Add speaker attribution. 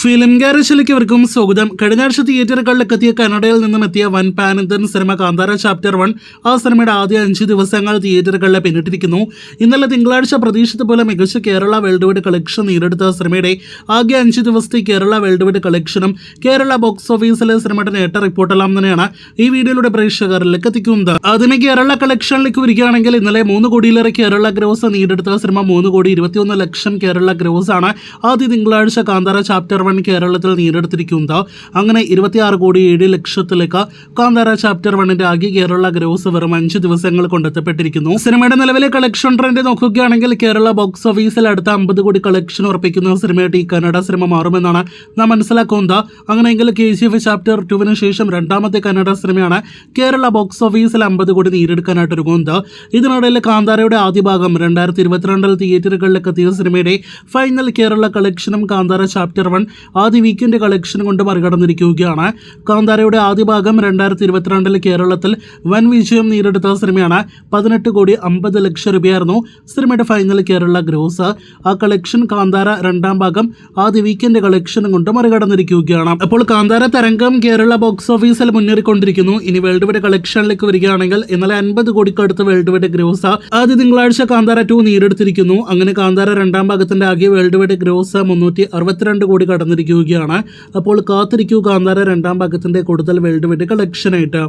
Speaker 1: Film ഗാരേജിലേക്ക് ഇവർക്കും സ്വാഗതം. കഴിഞ്ഞ ആഴ്ച തിയേറ്ററുകളിലേക്ക് എത്തിയ കന്നഡയിൽ നിന്നും എത്തിയ വൻ pan Indian cinema Kantara chapter 1 ആ സിനിമയുടെ ആദ്യ 5 ദിവസങ്ങൾ തിയേറ്ററുകളിൽ പിന്നിട്ടിരിക്കുന്നു. ഇന്നലെ തിങ്കളാഴ്ച പ്രതീക്ഷിച്ച പോലെ മികച്ച കേരള വേൾഡ് വൈഡ് കളക്ഷൻ നേടിയെടുത്ത സിനിമയുടെ ആദ്യ 5 ദിവസത്തെ കേരള വേൾഡ് വൈഡ് കളക്ഷനും കേരള ബോക്സ് ഓഫീസിലെ സിനിമയുടെ നേട്ട റിപ്പോർട്ടെല്ലാം തന്നെയാണ് ഈ വീഡിയോയിലൂടെ പ്രേക്ഷകരിലേക്ക് എത്തിക്കുന്നത്. ആദ്യമേ കേരള കളക്ഷനിലേക്ക് വരികയാണെങ്കിൽ ഇന്നലെ 3 കോടിയിലേറെ കേരള ഗ്രോസ് നേടിയെടുത്ത സിനിമ 3,21,00,000 കേരള ഗ്രോസ് ആണ് ആദ്യ തിങ്കളാഴ്ച കാന്താര ചാപ്റ്റർ കേരളത്തിൽ നേടിയെടുത്തിരിക്കുന്നത്. അങ്ങനെ 26,07,00,000 കാന്താര ചാപ്റ്റർ 1 ആകെ കേരള ഗ്രോസ് വെറും 5 ദിവസങ്ങൾ കൊണ്ടെത്തപ്പെട്ടിരിക്കുന്നു. സിനിമയുടെ നിലവിലെ കളക്ഷൻ ട്രെൻഡ് നോക്കുകയാണെങ്കിൽ കേരള ബോക്സ് ഓഫീസിൽ അടുത്ത 50 കോടി കളക്ഷൻ ഉറപ്പിക്കുന്ന സിനിമയായിട്ട് ഈ കന്നഡ സിനിമ മാറുമെന്നാണ് നാം മനസ്സിലാക്കുന്നത്. അങ്ങനെയെങ്കിൽ KGF ചാപ്റ്റർ 2 ശേഷം രണ്ടാമത്തെ കന്നഡ സിനിമയാണ് കേരള ബോക്സ് ഓഫീസിൽ 50 കോടി നേടിയെടുക്കാനായിട്ട് ഒരുങ്ങുന്നത്. ഇതിനിടയിൽ കാന്താരയുടെ ആദ്യ ഭാഗം 2022 തിയേറ്ററുകളിലേക്ക് എത്തിയ സിനിമയുടെ ഫൈനൽ കേരള കളക്ഷനും കാന്താര ചാപ്റ്റർ 1 ആദ്യ വീക്കെൻഡ് കളക്ഷൻ കൊണ്ട് മറികടന്നിരിക്കുകയാണ്. കാന്താരയുടെ ആദ്യ ഭാഗം 2022 കേരളത്തിൽ വൻ വിജയം നേടിയെടുത്ത സിനിമയാണ്. 18,50,00,000 രൂപയായിരുന്നു സിനിമയുടെ ഫൈനൽ കേരള ഗ്രോസ്. ആ കളക്ഷൻ കാന്താര രണ്ടാം ഭാഗം ആദ്യ വീക്കെൻഡ് കളക്ഷൻ കൊണ്ട് മറികടന്നിരിക്കുകയാണ്. അപ്പോൾ കാന്താര തരംഗം കേരള ബോക്സ് ഓഫീസിൽ മുന്നേറിക്കൊണ്ടിരിക്കുന്നു. ഇനി വേൾഡ് വൈഡ് കളക്ഷനിലേക്ക് വരികയാണെങ്കിൽ ഇന്നലെ 50 കോടിക്കടുത്ത് വേൾഡ് വൈഡ് ഗ്രോസ് ആദ്യ തിങ്കളാഴ്ച കാന്താര 2 നേടിയെടുത്തിരിക്കുന്നു. അങ്ങനെ കാന്താര രണ്ടാം ഭാഗത്തിന്റെ ആകെ വേൾഡ് വൈഡ് ഗ്രോസ് 362 കോടി കടന്നിരിക്കുകയാണ്. അപ്പോൾ കാത്തിരിക്കൂ കാന്താര രണ്ടാം ഭാഗത്തിന്റെ കൂടുതൽ വേൾഡ് വൈഡ് കളക്ഷനായിട്ട്.